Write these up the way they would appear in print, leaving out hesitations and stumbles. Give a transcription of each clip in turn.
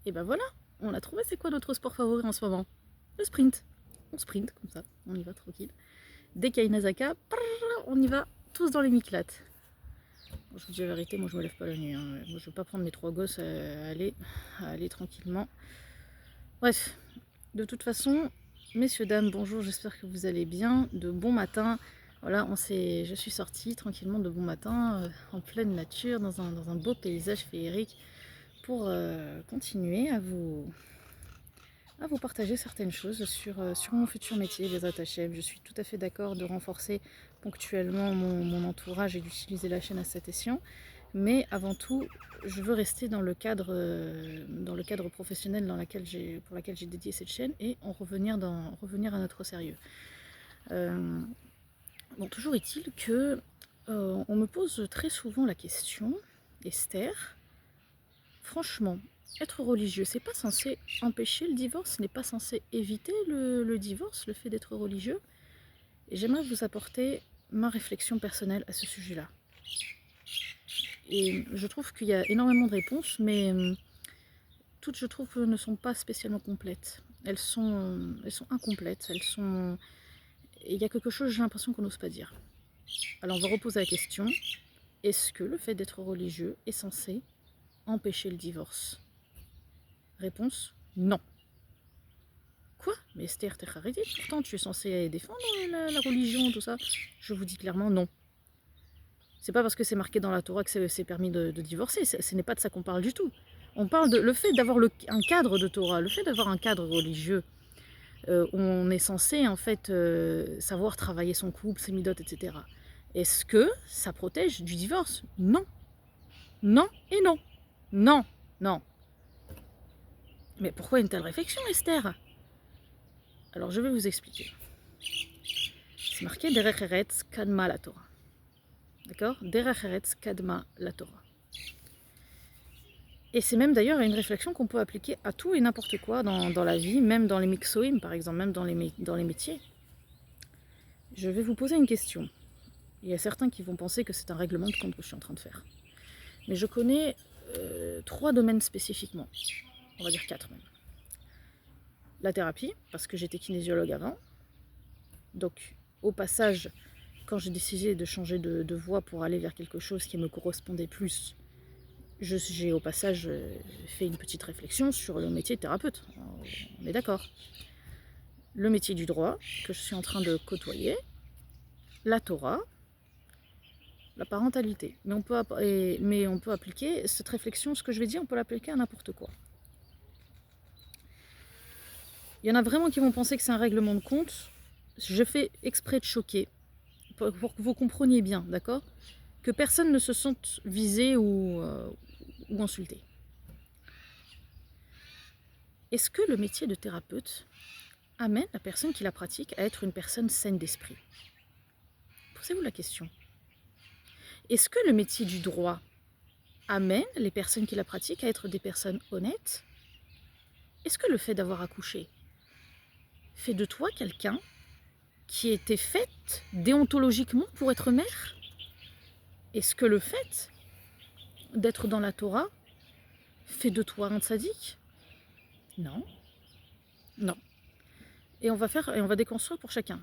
Et ben voilà, on a trouvé c'est quoi notre sport favori en ce moment. Le sprint. On sprint comme ça, on y va tranquille. Dès qu'il y a une Azaka, on y va tous dans les Miklates. Bon, je vous dis la vérité, moi je me lève pas la nuit. Hein. Moi je veux pas prendre mes 3 gosses à aller tranquillement. Bref, de toute façon, messieurs, dames, bonjour, j'espère que vous allez bien. De bon matin. Voilà, je suis sortie tranquillement de bon matin, en pleine nature, dans un beau paysage féerique, pour continuer à vous partager certaines choses sur mon futur métier, les attachés. Je suis tout à fait d'accord de renforcer ponctuellement mon entourage et d'utiliser la chaîne à cet escient. Mais avant tout, je veux rester dans le cadre professionnel pour laquelle j'ai dédié cette chaîne et revenir à notre sérieux. Bon, toujours est-il que on me pose très souvent la question, Esther, franchement, être religieux, c'est pas censé empêcher le divorce, ce n'est pas censé éviter le divorce, le fait d'être religieux. Et j'aimerais vous apporter ma réflexion personnelle à ce sujet-là. Et je trouve qu'il y a énormément de réponses, mais toutes, je trouve, ne sont pas spécialement complètes. Elles sont incomplètes, Et il y a quelque chose, j'ai l'impression qu'on n'ose pas dire. Alors on va reposer la question, est-ce que le fait d'être religieux est censé empêcher le divorce? Réponse, non. Quoi? Mais Esther, t'es arrêtée, pourtant tu es censée défendre la religion, tout ça. Je vous dis clairement non. C'est pas parce que c'est marqué dans la Torah que c'est permis de divorcer, ce n'est pas de ça qu'on parle du tout. On parle de le fait d'avoir un cadre de Torah, le fait d'avoir un cadre religieux, où on est censé en fait savoir travailler son couple, ses midotes, etc. Est-ce que ça protège du divorce? Non. Non et non. Non. Non. Mais pourquoi une telle réflexion, Esther? Alors je vais vous expliquer. C'est marqué Derech Eretz Kadma la Torah. D'accord? Derech Eretz Kadma la Torah. Et c'est même d'ailleurs une réflexion qu'on peut appliquer à tout et n'importe quoi dans la vie, même dans les mixoïm par exemple, même dans les métiers. Je vais vous poser une question. Il y a certains qui vont penser que c'est un règlement de compte que je suis en train de faire. Mais je connais 3 domaines spécifiquement. On va dire 4 même. La thérapie, parce que j'étais kinésiologue avant. Donc, au passage, quand j'ai décidé de changer de voie pour aller vers quelque chose qui me correspondait plus, j'ai au passage fait une petite réflexion sur le métier de thérapeute. On est d'accord. Le métier du droit, que je suis en train de côtoyer, la Torah, la parentalité. Mais on peut appliquer cette réflexion, ce que je vais dire, on peut l'appliquer à n'importe quoi. Il y en a vraiment qui vont penser que c'est un règlement de compte. Je fais exprès de choquer, pour que vous compreniez bien, d'accord? Que personne ne se sente visé ou insulté. Est-ce que le métier de thérapeute amène la personne qui la pratique à être une personne saine d'esprit? Posez-vous la question. Est-ce que le métier du droit amène les personnes qui la pratiquent à être des personnes honnêtes? Est-ce que le fait d'avoir accouché fait de toi quelqu'un qui était faite déontologiquement pour être mère? Est-ce que le fait d'être dans la Torah fait de toi un tzaddik? Non. Non. Et on va déconstruire pour chacun.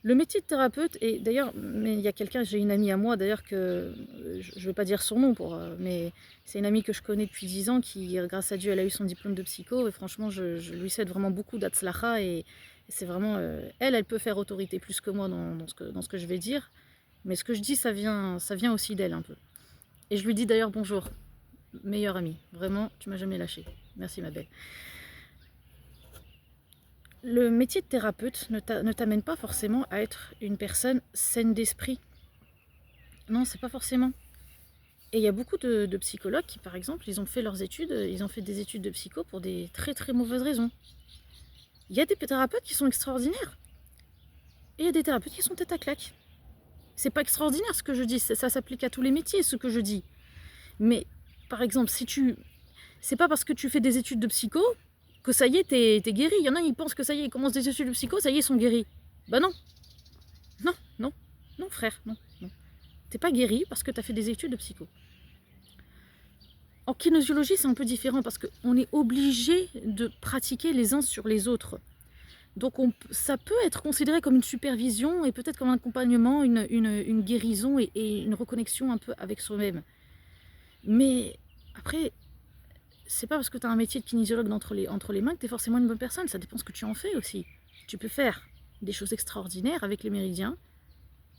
Le métier de thérapeute, et d'ailleurs, il y a j'ai une amie à moi d'ailleurs que, je ne vais pas dire son nom, mais c'est une amie que je connais depuis 10 ans qui, grâce à Dieu, elle a eu son diplôme de psycho, et franchement, je lui souhaite vraiment beaucoup d'atzlacha, et c'est vraiment, elle peut faire autorité plus que moi dans ce que je vais dire, mais ce que je dis, ça vient aussi d'elle un peu. Et je lui dis d'ailleurs bonjour, meilleure amie, vraiment, tu m'as jamais lâché. Merci ma belle. Le métier de thérapeute ne t'amène pas forcément à être une personne saine d'esprit. Non, c'est pas forcément. Et il y a beaucoup de psychologues qui, par exemple, ils ont fait des études de psycho pour des très très mauvaises raisons. Il y a des thérapeutes qui sont extraordinaires. Et il y a des thérapeutes qui sont tête à claque. C'est pas extraordinaire ce que je dis, ça s'applique à tous les métiers ce que je dis. Mais, par exemple, c'est pas parce que tu fais des études de psycho que ça y est, t'es guéri. Il y en a, ils pensent que ça y est, ils commencent des études de psycho, ça y est, ils sont guéris. Bah non. Non, non, non frère, non, non. T'es pas guéri parce que t'as fait des études de psycho. En kinésiologie, c'est un peu différent parce qu'on est obligé de pratiquer les uns sur les autres. Donc ça peut être considéré comme une supervision et peut-être comme un accompagnement, une guérison et une reconnexion un peu avec soi-même. Mais après, c'est pas parce que tu as un métier de kinésiologue entre les mains que tu es forcément une bonne personne. Ça dépend ce que tu en fais aussi. Tu peux faire des choses extraordinaires avec les méridiens,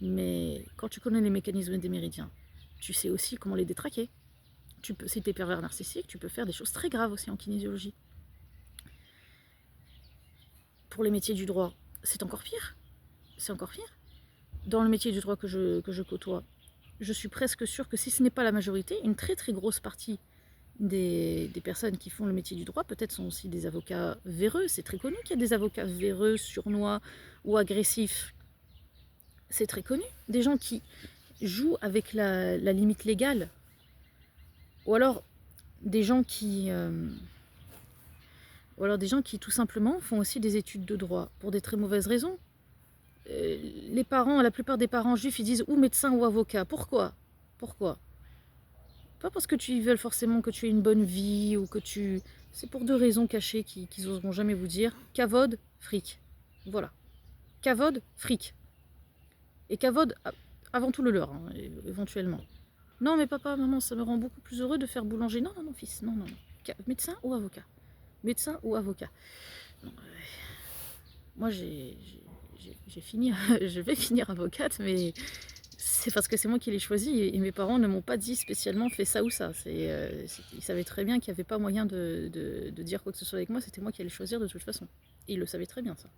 mais quand tu connais les mécanismes des méridiens, tu sais aussi comment les détraquer. Si tu es pervers narcissique, tu peux faire des choses très graves aussi en kinésiologie. Pour les métiers du droit, c'est encore pire. C'est encore pire. Dans le métier du droit que je côtoie, je suis presque sûre que si ce n'est pas la majorité, une très très grosse partie des personnes qui font le métier du droit, peut-être sont aussi des avocats véreux. C'est très connu qu'il y a des avocats véreux, sournois ou agressifs. C'est très connu. Des gens qui jouent avec la limite légale. Ou alors des gens qui... tout simplement font aussi des études de droit pour des très mauvaises raisons. Les parents, la plupart des parents juifs, ils disent ou médecin ou avocat. Pourquoi? Pourquoi? Pas parce que ils veulent forcément que tu aies une bonne vie ou que tu... C'est pour deux raisons cachées qu'ils n'oseront jamais vous dire. Kavod, fric. Voilà. Kavod, fric. Et Kavod, avant tout le leur, hein, éventuellement. Non mais papa, maman, ça me rend beaucoup plus heureux de faire boulanger. Non, non, non, fils, non, non. Médecin ou avocat? Médecin ou avocat? Non, moi, j'ai fini, je vais finir avocate, mais c'est parce que c'est moi qui l'ai choisi et mes parents ne m'ont pas dit spécialement fais ça ou ça. Ils savaient très bien qu'il n'y avait pas moyen de dire quoi que ce soit avec moi, c'était moi qui allais choisir de toute façon. Et ils le savaient très bien ça.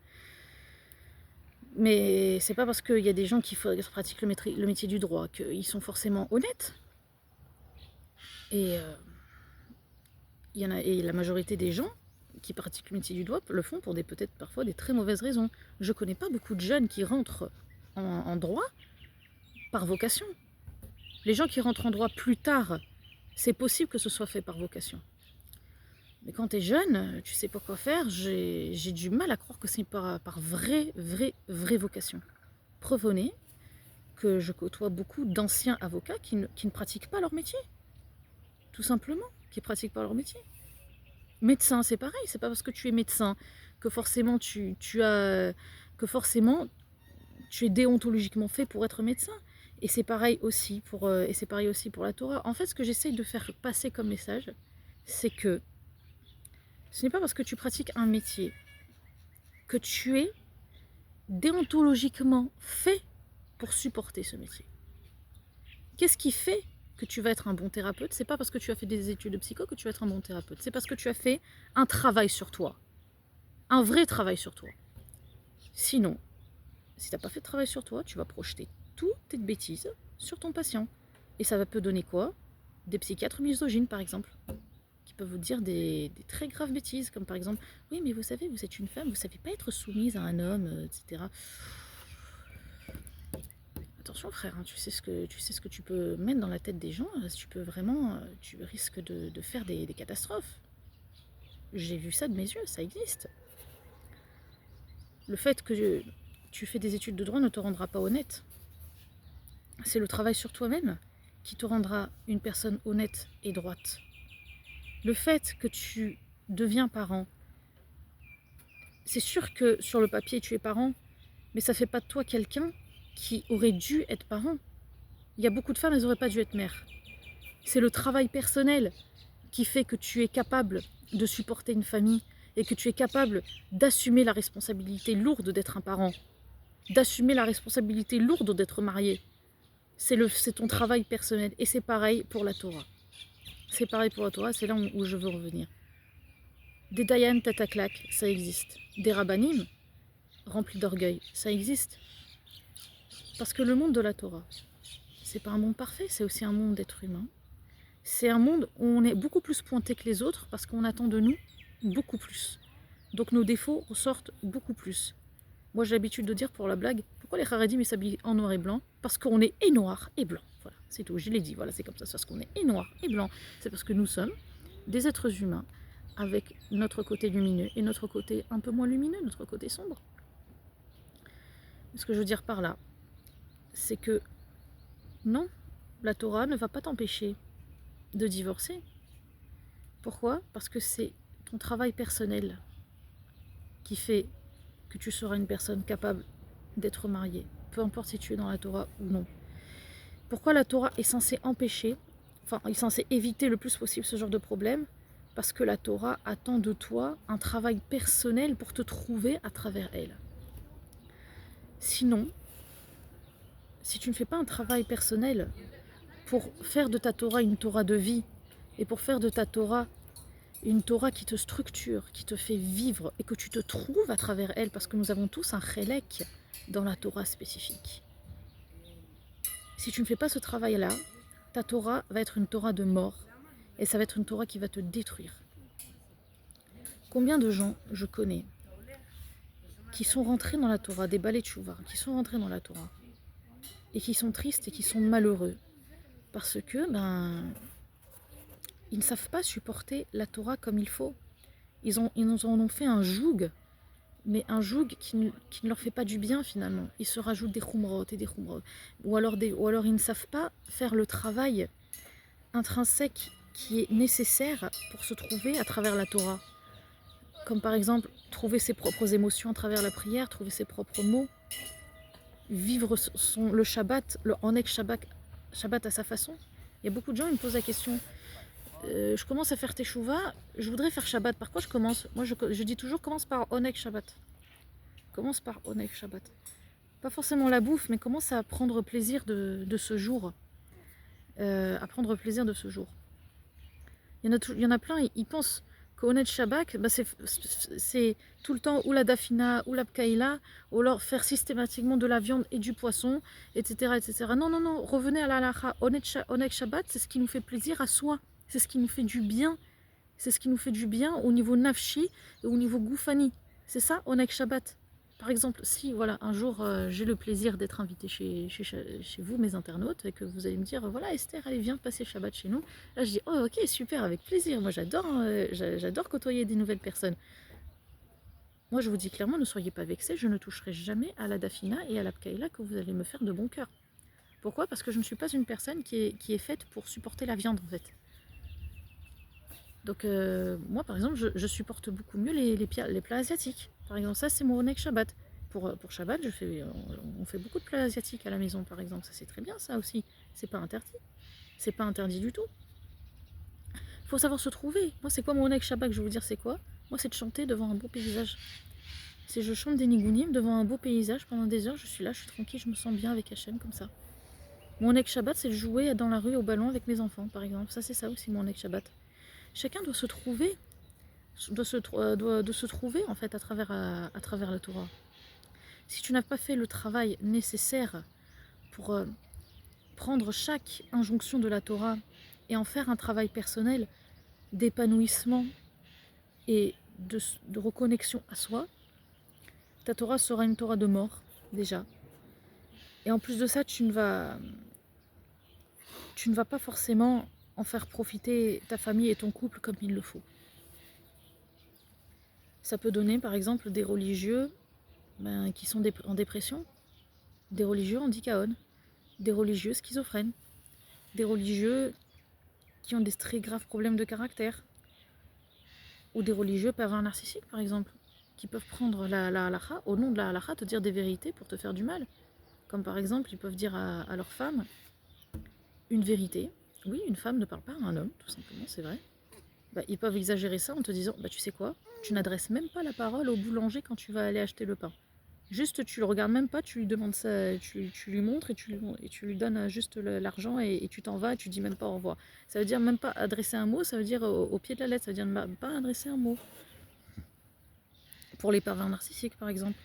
Mais c'est pas parce qu'il y a des gens qui pratiquent le métier du droit qu'ils sont forcément honnêtes. Et la majorité des gens qui pratiquent le métier du droit le font pour peut-être parfois des très mauvaises raisons. Je connais pas beaucoup de jeunes qui rentrent en droit par vocation. Les gens qui rentrent en droit plus tard, c'est possible que ce soit fait par vocation. Mais quand tu es jeune, tu sais pas quoi faire, j'ai du mal à croire que c'est par vraie vocation. Preuve en est que je côtoie beaucoup d'anciens avocats qui ne pratiquent pas leur métier. Tout simplement, qui ne pratiquent pas leur métier. Médecin, c'est pareil, c'est pas parce que tu es médecin que forcément tu es déontologiquement fait pour être médecin. Et c'est pareil aussi pour la Torah. En fait, ce que j'essaye de faire passer comme message, c'est que ce n'est pas parce que tu pratiques un métier que tu es déontologiquement fait pour supporter ce métier. Qu'est-ce qui fait que tu vas être un bon thérapeute? C'est pas parce que tu as fait des études de psycho que tu vas être un bon thérapeute. C'est parce que tu as fait un travail sur toi. Un vrai travail sur toi. Sinon, si tu n'as pas fait de travail sur toi, tu vas projeter toutes tes bêtises sur ton patient. Et ça va te donner quoi? Des psychiatres misogynes, par exemple, qui peuvent vous dire des très graves bêtises, comme par exemple, oui, mais vous savez, vous êtes une femme, vous ne savez pas être soumise à un homme, etc. Attention, frère, hein, tu sais ce que tu peux mettre dans la tête des gens, tu risques de faire des catastrophes. J'ai vu ça de mes yeux, ça existe. Le fait que tu fais des études de droit ne te rendra pas honnête. C'est le travail sur toi-même qui te rendra une personne honnête et droite. Le fait que tu deviens parent, c'est sûr que sur le papier tu es parent, mais ça ne fait pas de toi quelqu'un qui aurait dû être parent. Il y a beaucoup de femmes, elles n'auraient pas dû être mères. C'est le travail personnel qui fait que tu es capable de supporter une famille et que tu es capable d'assumer la responsabilité lourde d'être un parent, d'assumer la responsabilité lourde d'être marié. C'est ton travail personnel. Et c'est pareil pour la Torah. C'est pareil pour la Torah, c'est là où je veux revenir. Des Dayan tête à claque, ça existe. Des Rabbanim remplis d'orgueil, ça existe. Parce que le monde de la Torah, c'est pas un monde parfait, c'est aussi un monde d'êtres humains. C'est un monde où on est beaucoup plus pointé que les autres parce qu'on attend de nous beaucoup plus. Donc nos défauts ressortent beaucoup plus. Moi j'ai l'habitude de dire pour la blague, pourquoi les Haredim s'habillent en noir et blanc? Parce qu'on est et noir et blanc. Voilà, c'est tout, je l'ai dit, voilà, c'est comme ça, parce qu'on est et noir et blanc. C'est parce que nous sommes des êtres humains avec notre côté lumineux et notre côté un peu moins lumineux, notre côté sombre. Ce que je veux dire par là, c'est que non, la Torah ne va pas t'empêcher de divorcer. Pourquoi? Parce que c'est ton travail personnel qui fait que tu seras une personne capable d'être mariée, peu importe si tu es dans la Torah ou non. Pourquoi la Torah est censée empêcher, enfin, est censée éviter le plus possible ce genre de problème? Parce que la Torah attend de toi un travail personnel pour te trouver à travers elle. Sinon, si tu ne fais pas un travail personnel pour faire de ta Torah une Torah de vie et pour faire de ta Torah une Torah qui te structure, qui te fait vivre et que tu te trouves à travers elle, parce que nous avons tous un chélek dans la Torah spécifique. Si tu ne fais pas ce travail-là, ta Torah va être une Torah de mort et ça va être une Torah qui va te détruire. Combien de gens je connais qui sont rentrés dans la Torah, des balais tchouva, qui sont rentrés dans la Torah et qui sont tristes et qui sont malheureux parce que ils ne savent pas supporter la Torah comme il faut. Ils nous en ont fait un joug, mais un joug qui ne leur fait pas du bien finalement. Ils se rajoutent des khumrot et des khumrot. Ou alors ils ne savent pas faire le travail intrinsèque qui est nécessaire pour se trouver à travers la Torah. Comme par exemple, trouver ses propres émotions à travers la prière, trouver ses propres mots, vivre le Shabbat, le Onek Shabbat à sa façon. Il y a beaucoup de gens qui me posent la question, je commence à faire Teshuvah, je voudrais faire Shabbat, par quoi je commence? Moi je dis toujours, commence par Onek Shabbat. Commence par Onek Shabbat. Pas forcément la bouffe, mais commence à prendre plaisir de ce jour. À prendre plaisir de ce jour. Il y en a plein, ils pensent qu'Onet Shabbat, c'est tout le temps ou la dafina, ou la pkaïla, ou alors faire systématiquement de la viande et du poisson, etc. etc. Non, non, non, revenez à la halakha. Onet Shabbat, c'est ce qui nous fait plaisir à soi. C'est ce qui nous fait du bien. C'est ce qui nous fait du bien au niveau nafshi et au niveau goufani. C'est ça, Onek Shabbat. Par exemple, si voilà, un jour j'ai le plaisir d'être invité chez vous, mes internautes, et que vous allez me dire, voilà Esther, allez viens passer Shabbat chez nous. Là je dis, oh ok, super, avec plaisir. Moi j'adore côtoyer des nouvelles personnes. Moi je vous dis clairement, ne soyez pas vexés, je ne toucherai jamais à la dafina et à la pkaïla que vous allez me faire de bon cœur. Pourquoi? Parce que je ne suis pas une personne qui est faite pour supporter la viande en fait. Donc moi par exemple je supporte beaucoup mieux les plats asiatiques. Par exemple ça c'est mon Onek Shabbat. Pour Shabbat on fait beaucoup de plats asiatiques à la maison par exemple. Ça c'est très bien ça aussi. C'est pas interdit. C'est pas interdit du tout. Il faut savoir se trouver. Moi c'est quoi mon Onek Shabbat? Je vais vous dire c'est quoi? Moi c'est de chanter devant un beau paysage. Si je chante des nigunim devant un beau paysage pendant des heures, je suis là, je suis tranquille, je me sens bien avec Hachem comme ça. Mon Onek Shabbat c'est de jouer dans la rue au ballon avec mes enfants par exemple. Ça c'est ça aussi mon Onek Shabbat. Chacun doit se trouver, de se trouver en fait à travers la Torah. Si tu n'as pas fait le travail nécessaire pour prendre chaque injonction de la Torah et en faire un travail personnel d'épanouissement et de reconnexion à soi, ta Torah sera une Torah de mort déjà. Et en plus de ça, tu ne vas pas forcément en faire profiter ta famille et ton couple comme il le faut. Ça peut donner par exemple des religieux qui sont en dépression, des religieux en dicaon, des religieux schizophrènes, des religieux qui ont des très graves problèmes de caractère, ou des religieux pervers narcissiques par exemple, qui peuvent prendre la halakha, au nom de la halakha, te dire des vérités pour te faire du mal. Comme par exemple, ils peuvent dire à leur femme une vérité. Oui, une femme ne parle pas à un homme, tout simplement, c'est vrai. Ils peuvent exagérer ça en te disant, tu sais quoi, tu n'adresses même pas la parole au boulanger quand tu vas aller acheter le pain. Juste, tu le regardes même pas, tu lui demandes ça, tu lui montres et tu lui donnes juste l'argent et tu t'en vas et tu dis même pas au revoir. Ça veut dire même pas adresser un mot, ça veut dire au pied de la lettre, ça veut dire même pas adresser un mot. Pour les pervers narcissiques, par exemple.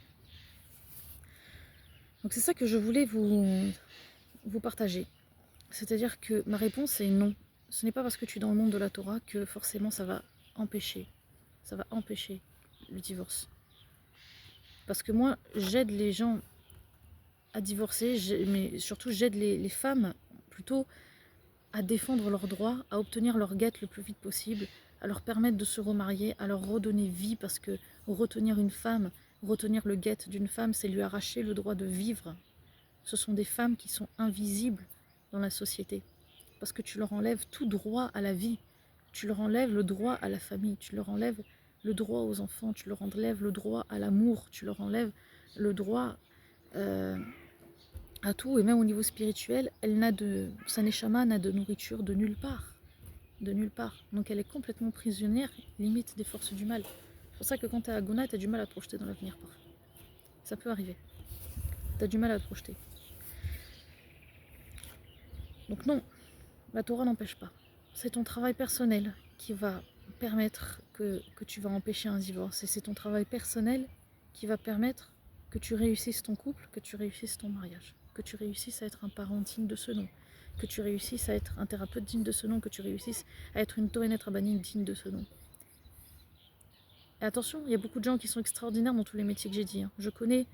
Donc c'est ça que je voulais vous partager. C'est-à-dire que ma réponse est non. Ce n'est pas parce que tu es dans le monde de la Torah que forcément ça va empêcher le divorce. Parce que moi, j'aide les gens à divorcer, mais surtout j'aide les femmes plutôt à défendre leurs droits, à obtenir leur guette le plus vite possible, à leur permettre de se remarier, à leur redonner vie, parce que retenir une femme, retenir le guette d'une femme, c'est lui arracher le droit de vivre. Ce sont des femmes qui sont invisibles dans la société, parce que tu leur enlèves tout droit à la vie. tu leur enlèves le droit à la famille, tu leur enlèves le droit aux enfants, tu leur enlèves le droit à l'amour, tu leur enlèves le droit à tout, et même au niveau spirituel, sa neshama n'a de nourriture de nulle part. De nulle part. Donc elle est complètement prisonnière, limite des forces du mal. C'est pour ça que quand tu es à Gouna, tu as du mal à te projeter dans l'avenir parfois. Ça peut arriver. Tu as du mal à te projeter. Donc non, la Torah n'empêche pas. C'est ton travail personnel qui va permettre que tu vas empêcher un divorce. Et c'est ton travail personnel qui va permettre que tu réussisses ton couple, que tu réussisses ton mariage, que tu réussisses à être un parent digne de ce nom, que tu réussisses à être un thérapeute digne de ce nom, que tu réussisses à être une Tohénet Rabbanit digne de ce nom. Et attention, il y a beaucoup de gens qui sont extraordinaires dans tous les métiers que j'ai dit. Je connais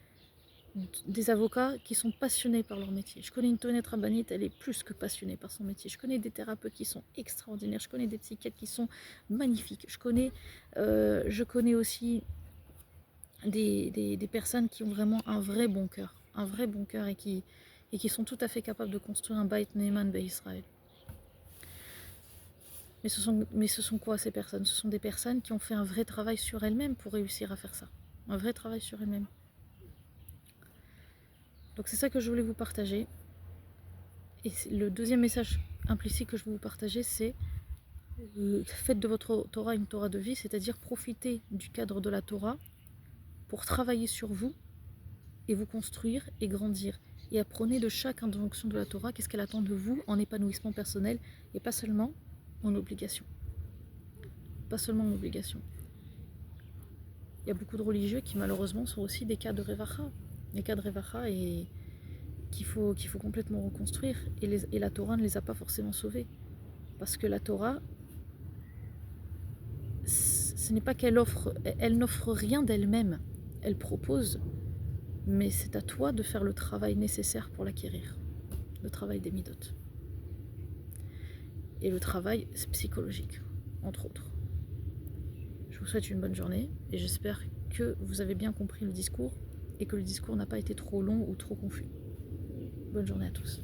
des avocats qui sont passionnés par leur métier. Je connais une Tohénet Rabbanit, elle est plus que passionnée par son métier. Je connais des thérapeutes qui sont extraordinaires. Je connais des psychiatres qui sont magnifiques. Je connais aussi des personnes qui ont vraiment un vrai bon cœur. Un vrai bon cœur et qui sont tout à fait capables de construire un Beit Neeman Israël. Mais ce sont quoi ces personnes? Ce sont des personnes qui ont fait un vrai travail sur elles-mêmes pour réussir à faire ça. Un vrai travail sur elles-mêmes. Donc c'est ça que je voulais vous partager. Et le deuxième message implicite que je veux vous partager, c'est faites de votre Torah une Torah de vie, c'est-à-dire profitez du cadre de la Torah pour travailler sur vous et vous construire et grandir. Et apprenez de chaque injonction de la Torah qu'est-ce qu'elle attend de vous en épanouissement personnel et pas seulement en obligation. Pas seulement en obligation. Il y a beaucoup de religieux qui malheureusement sont aussi des cas de Revacha. Des cas de Revacha et qu'il faut complètement reconstruire. Et la Torah ne les a pas forcément sauvés. Parce que la Torah, ce n'est pas qu'elle n'offre rien d'elle-même. Elle propose, mais c'est à toi de faire le travail nécessaire pour l'acquérir. Le travail des midotes. Et le travail psychologique, entre autres. Je vous souhaite une bonne journée et j'espère que vous avez bien compris le discours et que le discours n'a pas été trop long ou trop confus. Bonne journée à tous.